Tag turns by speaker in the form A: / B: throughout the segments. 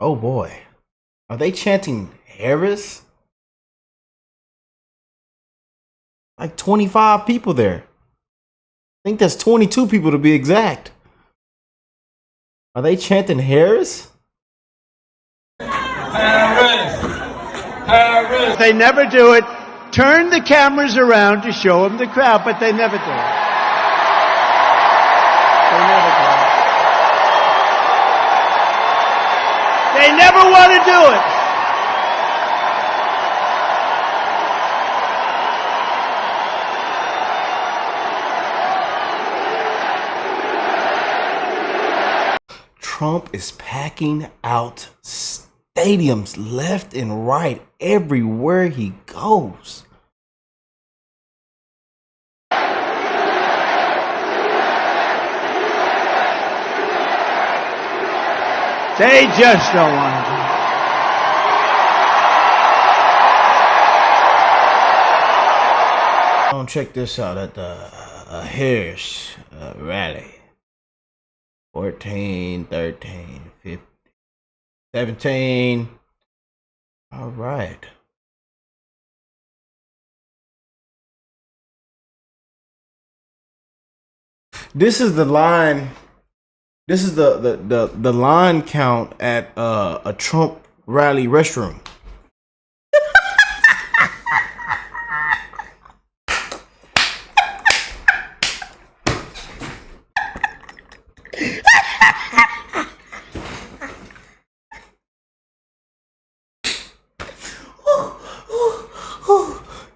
A: Oh boy. Are they chanting Harris? Like 25 people there. I think that's 22 people to be exact. Are they chanting Harris?
B: Harris! Harris!
C: They never do it. Turn the cameras around to show them the crowd, but they never do it. They never do it. They never want to do it.
A: Trump is packing out stadiums left and right everywhere he goes.
C: They just don't want to do it.
A: Check this out at the Harris rally. 14, 13, 15, 17. All right. This is the line. This is the line count at a Trump rally restroom.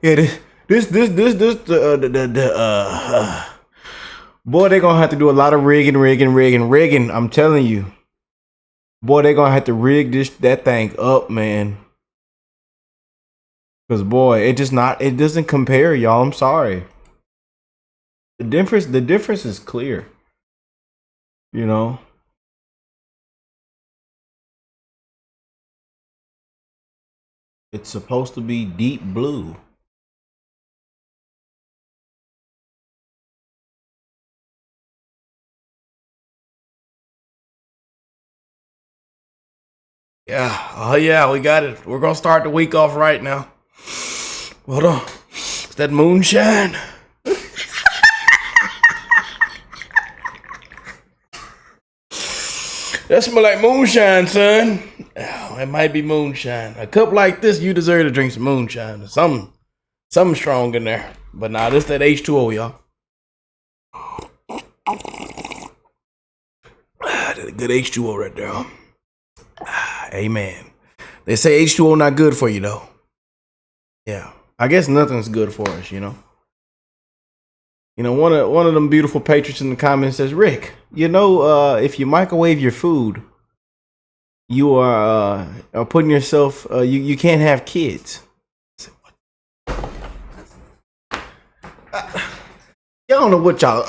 A: Yeah, boy, they're gonna have to do a lot of rigging. I'm telling you, boy, they're gonna have to rig that thing up, man. Cause boy, it doesn't compare, y'all. I'm sorry. The difference is clear. You know. It's supposed to be deep blue. Yeah, oh yeah, we got it. We're gonna start the week off right now. Hold on. It's that moonshine. That smell like moonshine, son. Oh, it might be moonshine. A cup like this, you deserve to drink some moonshine. Something strong in there. But nah, this that H2O, y'all. That's a good H2O right there. Amen. They say H2O not good for you though. Yeah, I guess nothing's good for us, you know. You know, one of them beautiful patrons in the comments says, Rick, you know, if you microwave your food, you are putting yourself. You can't have kids. Y'all don't know what y'all.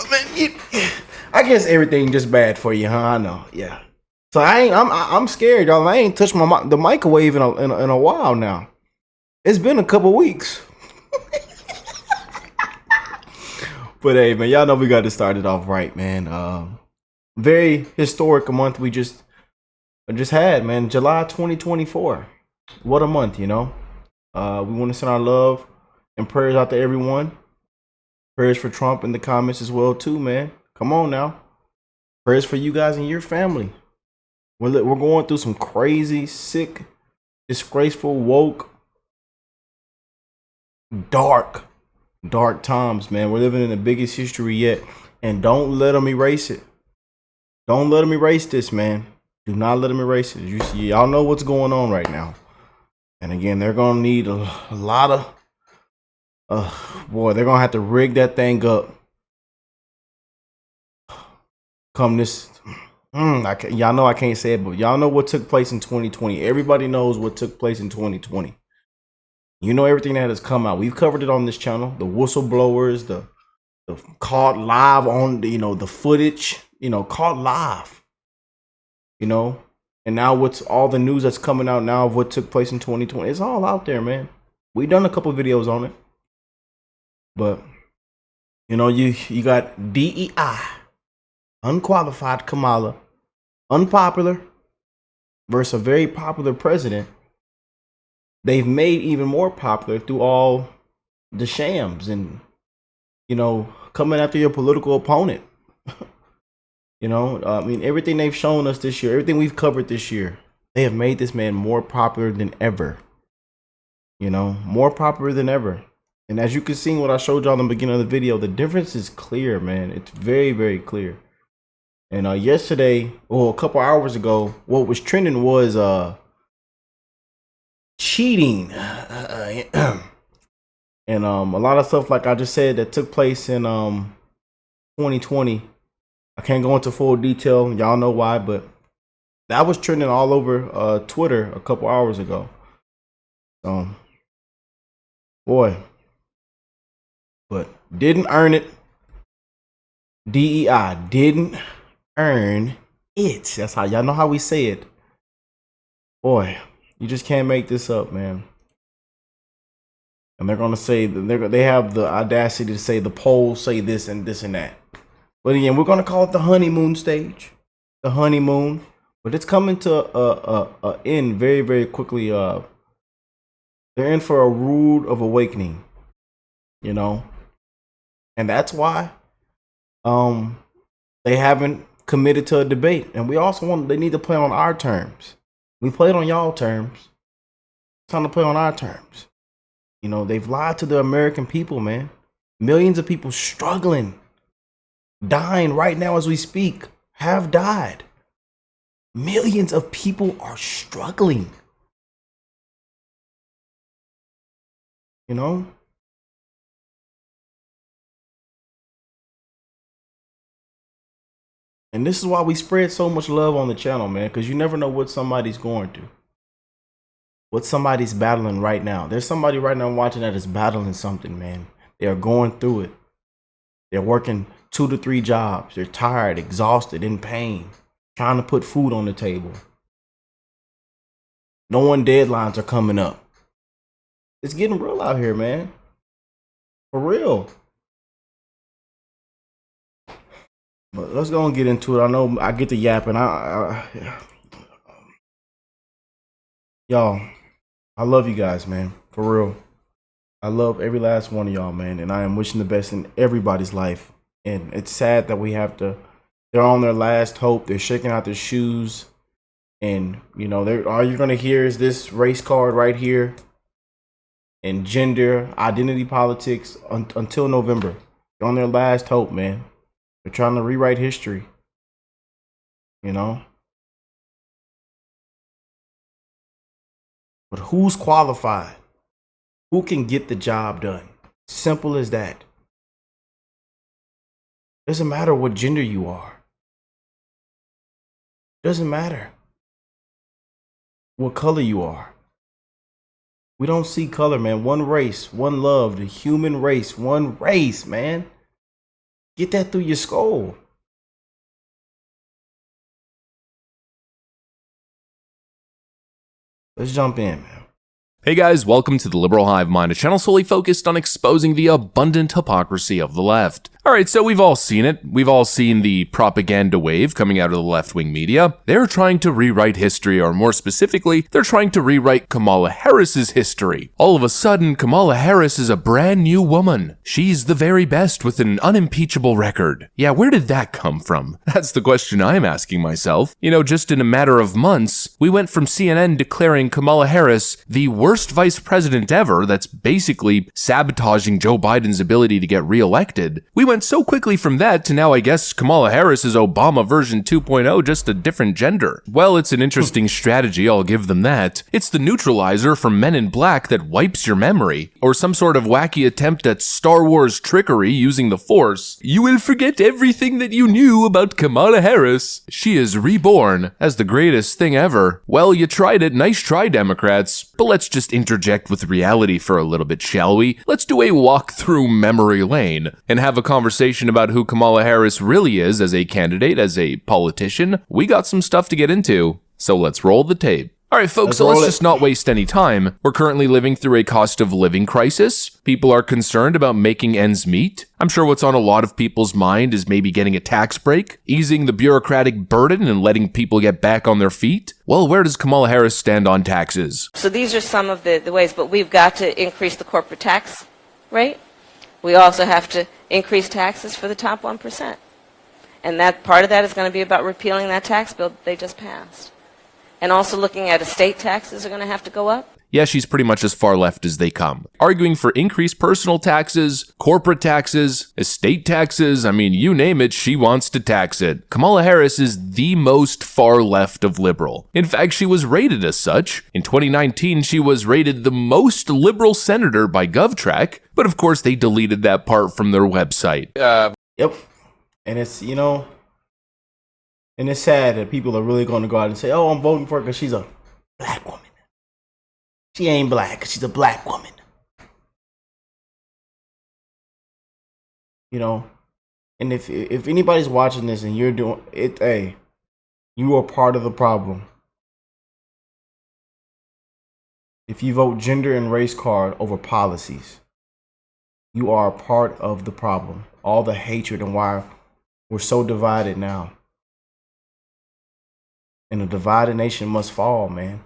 A: I guess everything just bad for you, huh? I know. Yeah. So I'm scared, y'all. I ain't touched the microwave in a while now. It's been a couple weeks. But hey, man, y'all know we got to start it off right, man. Very historic month we just had, man. July 2024. What a month, you know. We want to send our love and prayers out to everyone. Prayers for Trump in the comments as well, too, man. Come on now. Prayers for you guys and your family. We're going through some crazy, sick, disgraceful, woke, dark times, man. We're living in the biggest history yet. And don't let them erase it. Don't let them erase this, man. Do not let them erase it. Y'all know what's going on right now. And again, they're going to need a lot of... boy, they're going to have to rig that thing up. Come this... y'all know I can't say it, but y'all know what took place in 2020. Everybody knows what took place in 2020. You know everything that has come out. We've covered it on this channel. The whistleblowers, the caught live on the footage, caught live. And now what's all the news that's coming out now of what took place in 2020? It's all out there, man. We done a couple videos on it. But you got DEI, unqualified Kamala, unpopular, versus a very popular president, they've made even more popular through all the shams and, coming after your political opponent. I mean, everything they've shown us this year, everything we've covered this year, they have made this man more popular than ever. More popular than ever. And as you can see what I showed y'all in the beginning of the video, the difference is clear, man. It's very, very clear. And yesterday, a couple hours ago, what was trending was cheating. And a lot of stuff, like I just said, that took place in 2020. I can't go into full detail. Y'all know why, but that was trending all over Twitter a couple hours ago. So, boy. But didn't earn it. DEI didn't earn it. That's how y'all know how we say it. Boy, you just can't make this up, man. And they're gonna say they have the audacity to say the polls say this and this and that. But again, we're gonna call it the honeymoon stage, the honeymoon. But it's coming to a end very, very quickly. They're in for a rude of awakening, and that's why they haven't committed to a debate. And we also they need to play on our terms. We played on y'all terms. It's time to play on our terms. They've lied to the American people, man. Millions of people struggling, dying right now as we speak, have died. Millions of people are struggling. And this is why we spread so much love on the channel, man, because you never know what somebody's going through. What somebody's battling right now. There's somebody right now watching that is battling something, man. They are going through it. They're working 2 to 3 jobs. They're tired, exhausted, in pain, trying to put food on the table. Knowing deadlines are coming up. It's getting real out here, man. For real. But let's go and get into it. I know I get the yapping. Y'all, I love you guys, man. For real. I love every last one of y'all, man. And I am wishing the best in everybody's life. And it's sad that they're on their last hope. They're shaking out their shoes. And, all you're going to hear is this race card right here. And gender, identity politics until November. They're on their last hope, man. They're trying to rewrite history. But who's qualified? Who can get the job done? Simple as that. Doesn't matter what gender you are. Doesn't matter what color you are. We don't see color, man. One race, one love, the human race, one race, man. Get that through your skull. Let's jump in, man.
D: Hey guys, welcome to the Liberal Hive Mind, a channel solely focused on exposing the abundant hypocrisy of the left. Alright, so we've all seen it. We've all seen the propaganda wave coming out of the left-wing media. They're trying to rewrite history, or more specifically, they're trying to rewrite Kamala Harris's history. All of a sudden, Kamala Harris is a brand new woman. She's the very best with an unimpeachable record. Yeah, where did that come from? That's the question I'm asking myself. Just in a matter of months, we went from CNN declaring Kamala Harris the worst vice president ever, that's basically sabotaging Joe Biden's ability to get reelected. We went so quickly from that to now I guess Kamala Harris is Obama version 2.0, just a different gender. Well, it's an interesting strategy, I'll give them that. It's the neutralizer from Men in Black that wipes your memory, or some sort of wacky attempt at Star Wars trickery using the Force. You will forget everything that you knew about Kamala Harris. She is reborn as the greatest thing ever. Well, you tried it, nice try, Democrats. But let's just interject with reality for a little bit, shall we? Let's do a walk through memory lane and have a conversation about who Kamala Harris really is as a candidate, as a politician. We got some stuff to get into, so let's roll the tape. All right, folks, so let's just not waste any time. We're currently living through a cost of living crisis. People are concerned about making ends meet. I'm sure what's on a lot of people's mind is maybe getting a tax break, easing the bureaucratic burden and letting people get back on their feet. Well, where does Kamala Harris stand on taxes?
E: So these are some of the ways, but we've got to increase the corporate tax rate. We also have to increase taxes for the top 1%. And that part of that is going to be about repealing that tax bill they just passed. And also looking at estate taxes are going to have to go up.
D: Yeah, she's pretty much as far left as they come. Arguing for increased personal taxes, corporate taxes, estate taxes, I mean, you name it, she wants to tax it. Kamala Harris is the most far left of liberal. In fact, she was rated as such. In 2019, she was rated the most liberal senator by GovTrack, but of course they deleted that part from their website.
A: Yep. And it's, you know, and it's sad that people are really going to go out and say, oh, I'm voting for her because she's a black woman. She ain't black, she's a black woman. You know, and if anybody's watching this and you're doing it, hey, you are part of the problem. If you vote gender and race card over policies, you are a part of the problem. All the hatred and why we're so divided now. And a divided nation must fall, man.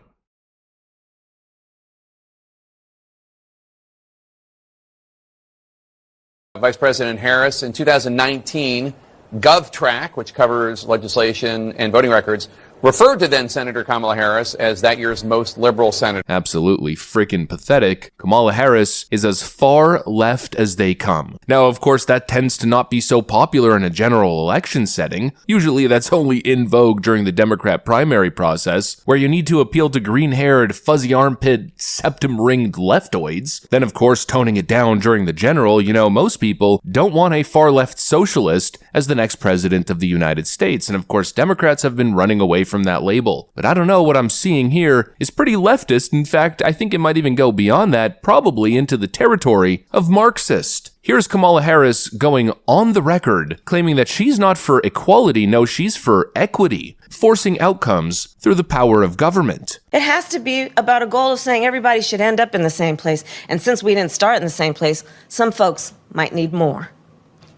F: Vice President Harris, in 2019, GovTrack, which covers legislation and voting records, referred to then Senator Kamala Harris as that year's most liberal senator.
D: Absolutely freaking pathetic. Kamala Harris is as far left as they come. Now, of course, that tends to not be so popular in a general election setting. Usually that's only in vogue during the Democrat primary process, where you need to appeal to green-haired, fuzzy armpit, septum-ringed leftoids. Then, of course, toning it down during the general, you know, most people don't want a far-left socialist as the next president of the United States. And of course, Democrats have been running away from that label. But I don't know, what I'm seeing here is pretty leftist. In fact, I think it might even go beyond that, probably into the territory of Marxist. Here's Kamala Harris going on the record, claiming that she's not for equality, no, she's for equity, forcing outcomes through the power of government.
E: It has to be about a goal of saying everybody should end up in the same place. And since we didn't start in the same place, some folks might need more.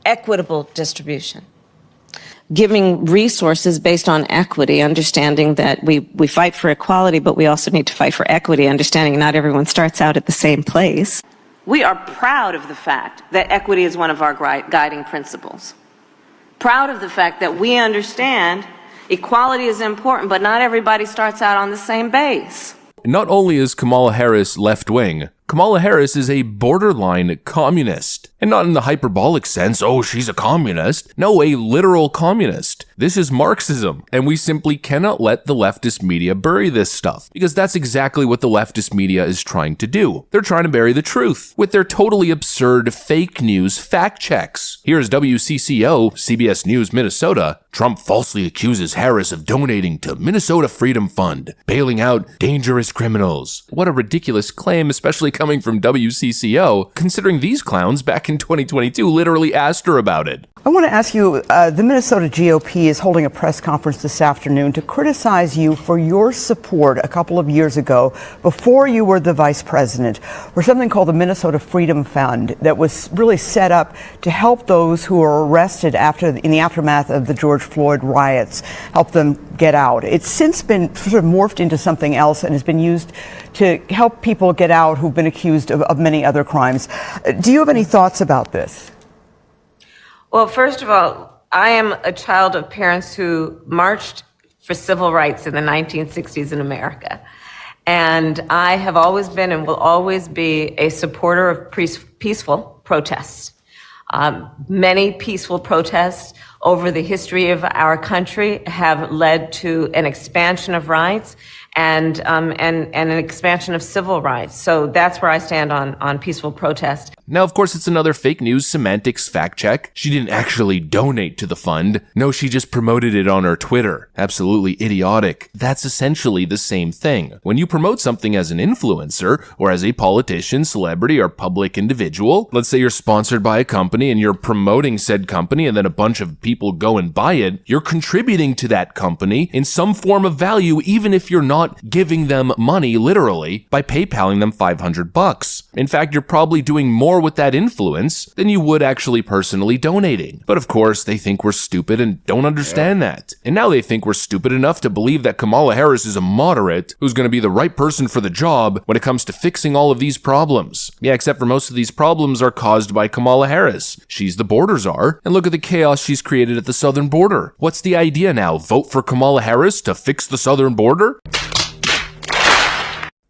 E: Equitable distribution. Giving resources based on equity, understanding that we fight for equality, but we also need to fight for equity, understanding not everyone starts out at the same place. We are proud of the fact that equity is one of our guiding principles. Proud of the fact that we understand equality is important, but not everybody starts out on the same base.
D: Not only is Kamala Harris left-wing, Kamala Harris is a borderline communist. And not in the hyperbolic sense, oh, she's a communist. No, a literal communist. This is Marxism, and we simply cannot let the leftist media bury this stuff, because that's exactly what the leftist media is trying to do. They're trying to bury the truth with their totally absurd fake news fact checks. Here's WCCO, CBS News Minnesota. Trump falsely accuses Harris of donating to Minnesota Freedom Fund, bailing out dangerous criminals. What a ridiculous claim, especially coming from WCCO, considering these clowns back in 2022 literally asked her about it.
G: I want to ask you, the Minnesota GOP is holding a press conference this afternoon to criticize you for your support a couple of years ago, before you were the vice president, for something called the Minnesota Freedom Fund that was really set up to help those who were arrested in the aftermath of the George Floyd riots, help them get out. It's since been sort of morphed into something else and has been used to help people get out who've been accused of many other crimes. Do you have any thoughts about this?
E: Well, first of all, I am a child of parents who marched for civil rights in the 1960s in America. And I have always been and will always be a supporter of peaceful protests. Many peaceful protests over the history of our country have led to an expansion of rights and an expansion of civil rights. So that's where I stand on peaceful protest.
D: Now, of course, it's another fake news semantics fact check. She didn't actually donate to the fund. No, she just promoted it on her Twitter. Absolutely idiotic. That's essentially the same thing. When you promote something as an influencer, or as a politician, celebrity, or public individual, let's say you're sponsored by a company and you're promoting said company and then a bunch of people go and buy it, you're contributing to that company in some form of value, even if you're not not giving them money literally by PayPaling them $500. In fact, you're probably doing more with that influence than you would actually personally donating. But of course, they think we're stupid and don't understand that. And now they think we're stupid enough to believe that Kamala Harris is a moderate who's going to be the right person for the job when it comes to fixing all of these problems. Yeah, except for most of these problems are caused by Kamala Harris. She's the border czar, and look at the chaos she's created at the southern border. What's the idea now? Vote for Kamala Harris to fix the southern border?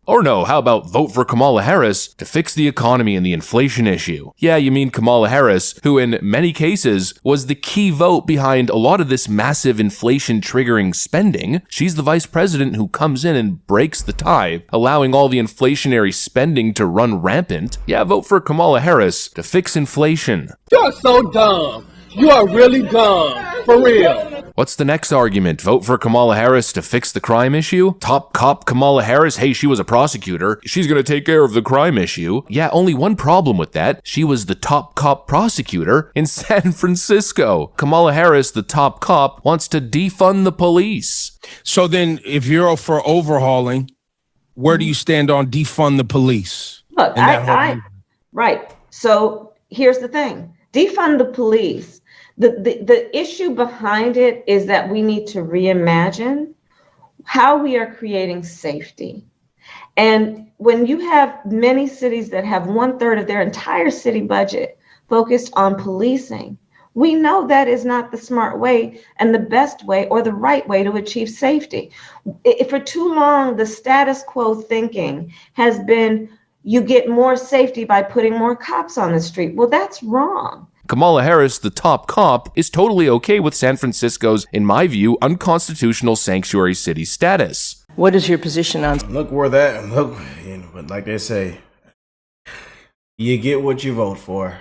D: Or no, how about vote for Kamala Harris to fix the economy and the inflation issue? Yeah, you mean Kamala Harris, who in many cases was the key vote behind a lot of this massive inflation triggering spending. She's the vice president who comes in and breaks the tie, allowing all the inflationary spending to run rampant. Yeah, vote for Kamala Harris to fix inflation.
B: You're so dumb. You are really dumb. For real.
D: What's the next argument? Vote for Kamala Harris to fix the crime issue? Top cop Kamala Harris? Hey, she was a prosecutor. She's gonna take care of the crime issue. Yeah, only one problem with that. She was the top cop prosecutor in San Francisco. Kamala Harris, the top cop, wants to defund the police.
H: So then, if you're for overhauling, where do you stand on defund the police?
E: Look, right. So here's the thing. Defund the police. The issue behind it is that we need to reimagine how we are creating safety. And when you have many cities that have 1/3 of their entire city budget focused on policing, we know that is not the smart way and the best way or the right way to achieve safety. For too long, the status quo thinking has been you get more safety by putting more cops on the street. Well, that's wrong.
D: Kamala Harris, the top cop, is totally okay with San Francisco's, in my view, unconstitutional sanctuary city status.
I: What is your position on?
A: Look where that, look, but like they say, you get what you vote for.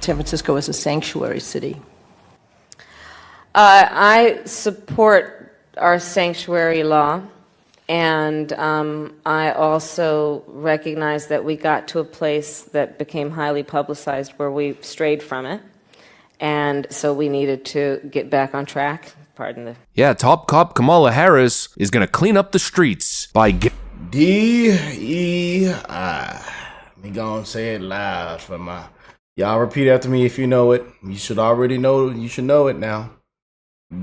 I: San Francisco as a sanctuary city.
E: I support our sanctuary law. And I also recognize that we got to a place that became highly publicized where we strayed from it. And so we needed to get back on track. Pardon the...
D: Yeah, top cop Kamala Harris is going to clean up the streets by...
A: D-E-I. Me gonna say it loud for my... Y'all repeat after me if you know it. You should already know. You should know it now.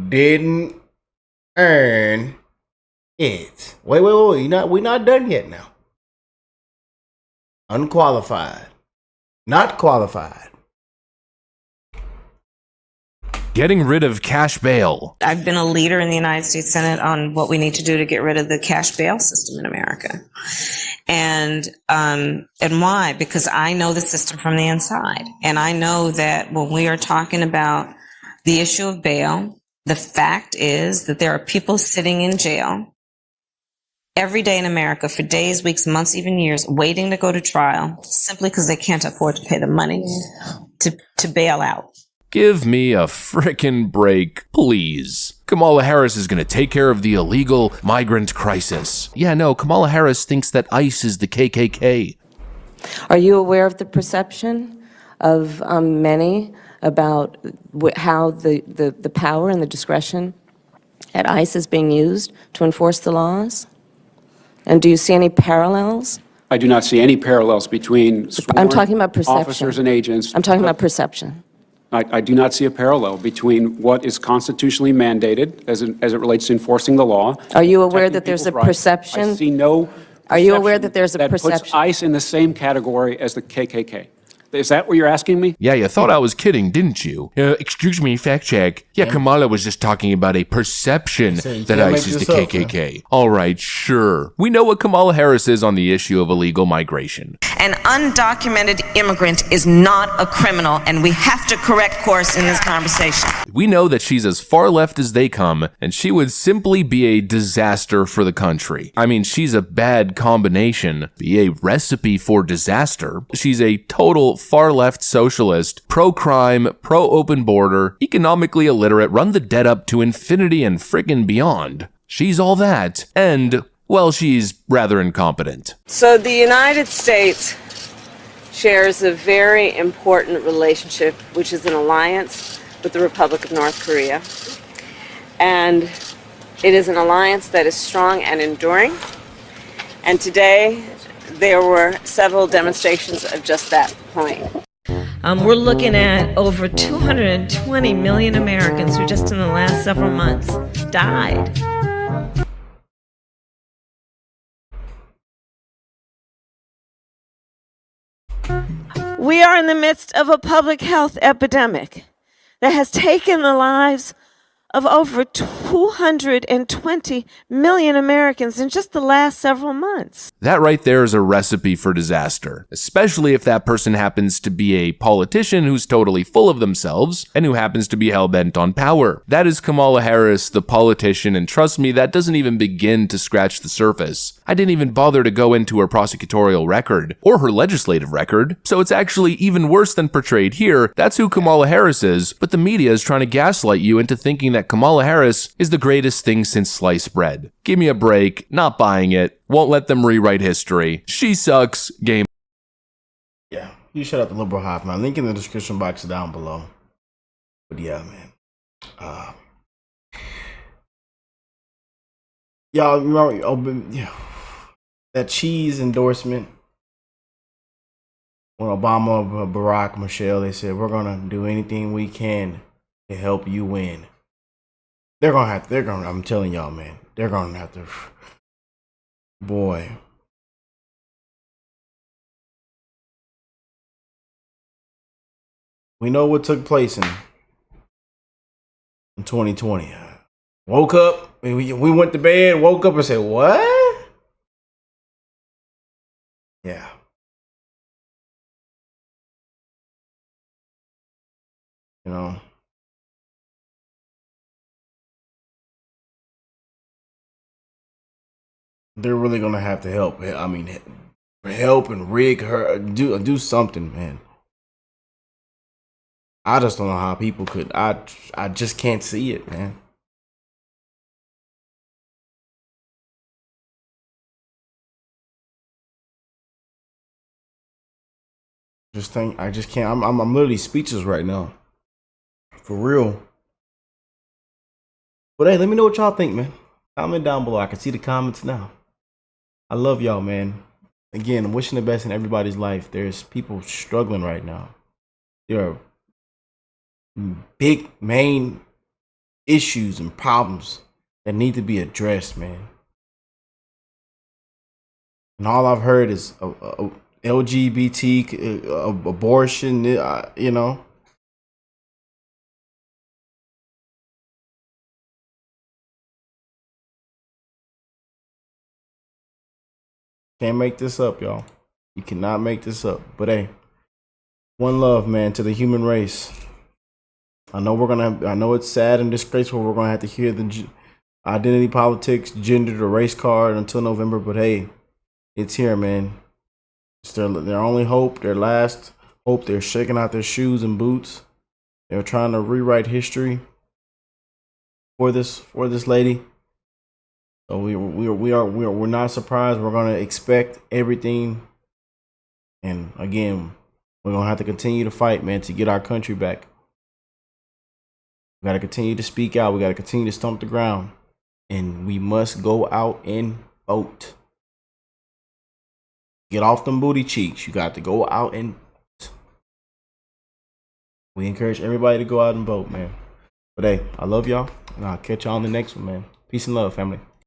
A: Didn't earn... it. Wait. We're not done yet now. Unqualified. Not qualified.
D: Getting rid of cash bail.
E: I've been a leader in the United States Senate on what we need to do to get rid of the cash bail system in America. And why? Because I know the system from the inside. And I know that when we are talking about the issue of bail, the fact is that there are people sitting in jail every day in America for days, weeks, months, even years, waiting to go to trial simply because they can't afford to pay the money to bail out.
D: Give me a frickin' break, please. Kamala Harris is going to take care of the illegal migrant crisis. Yeah, no, Kamala Harris thinks that ICE is the KKK.
E: Are you aware of the perception of many about how the power and the discretion at ICE is being used to enforce the laws? And do you see any parallels?
J: I do not see any parallels between sworn
E: I'm talking about perception.
J: Officers and agents.
E: I'm talking about perception.
J: I do not see a parallel between what is constitutionally mandated as it relates to enforcing the law.
E: Are you aware that there's a perception?
J: I see no
E: Are you aware that there's a
J: that
E: perception?
J: puts ICE in the same category as the KKK. Is that what you're asking me?
D: Yeah, you thought I was kidding, didn't you? Excuse me, fact check. Yeah, Kamala was just talking about a perception that ICE is the KKK. All right, sure. We know what Kamala Harris is on the issue of illegal migration.
E: An undocumented immigrant is not a criminal, and we have to correct course in this conversation.
D: We know that she's as far left as they come, and she would simply be a disaster for the country. I mean, she's a bad combination, be a recipe for disaster. She's a total far-left socialist, pro-crime, pro-open border, economically illiterate, run the debt up to infinity and friggin' beyond. She's all that, and, well, she's rather incompetent.
E: So the United States shares a very important relationship, which is an alliance with the Republic of North Korea. And It is an alliance that is strong and enduring. And today, there were several demonstrations of just that point. We're looking at over 220 million Americans who just in the last several months died. We are in the midst of a public health epidemic that has taken the lives of over 220 million Americans in just the last several months.
D: That right there is a recipe for disaster, especially if that person happens to be a politician who's totally full of themselves and who happens to be hell-bent on power. That is Kamala Harris, the politician, and trust me, that doesn't even begin to scratch the surface. I didn't even bother to go into her prosecutorial record or her legislative record, so it's actually even worse than portrayed here. That's who Kamala Harris is, but the media is trying to gaslight you into thinking that Kamala Harris is the greatest thing since sliced bread. Give me a break, not buying it, won't let them rewrite history. She sucks, game.
A: Yeah, you shut out the liberal hive, man. Link in the description box down below. But yeah, man. Y'all remember that cheese endorsement when Obama, Barack, Michelle, they said, we're going to do anything we can to help you win. I'm telling y'all, man, they're going to have to, boy. We know what took place in 2020. Woke up, we went to bed, woke up and said, what? Yeah. You know. They're really gonna have to help. I mean, help and rig her, do something, man. I just don't know how people could. I just can't see it, man. I just can't. I'm literally speechless right now, for real. But hey, let me know what y'all think, man. Comment down below. I can see the comments now. I love y'all, man. Again, I'm wishing the best in everybody's life. There's people struggling right now. There are big main issues and problems that need to be addressed, man. And all I've heard is LGBT, abortion, you know. Can't make this up, y'all. You cannot make this up. But hey, one love, man, to the human race. I know it's sad and disgraceful. We're gonna have to hear the identity politics, gender, the race card until November. But hey, it's here, man. It's their only hope, their last hope. They're shaking out their shoes and boots. They're trying to rewrite history for this lady. So we're not surprised. We're gonna expect everything, and again, we're gonna have to continue to fight, man, to get our country back. We gotta continue to speak out. We gotta continue to stomp the ground, and we must go out and vote. Get off them booty cheeks. You got to go out and vote. We encourage everybody to go out and vote, man. But hey, I love y'all, and I'll catch y'all on the next one, man. Peace and love, family.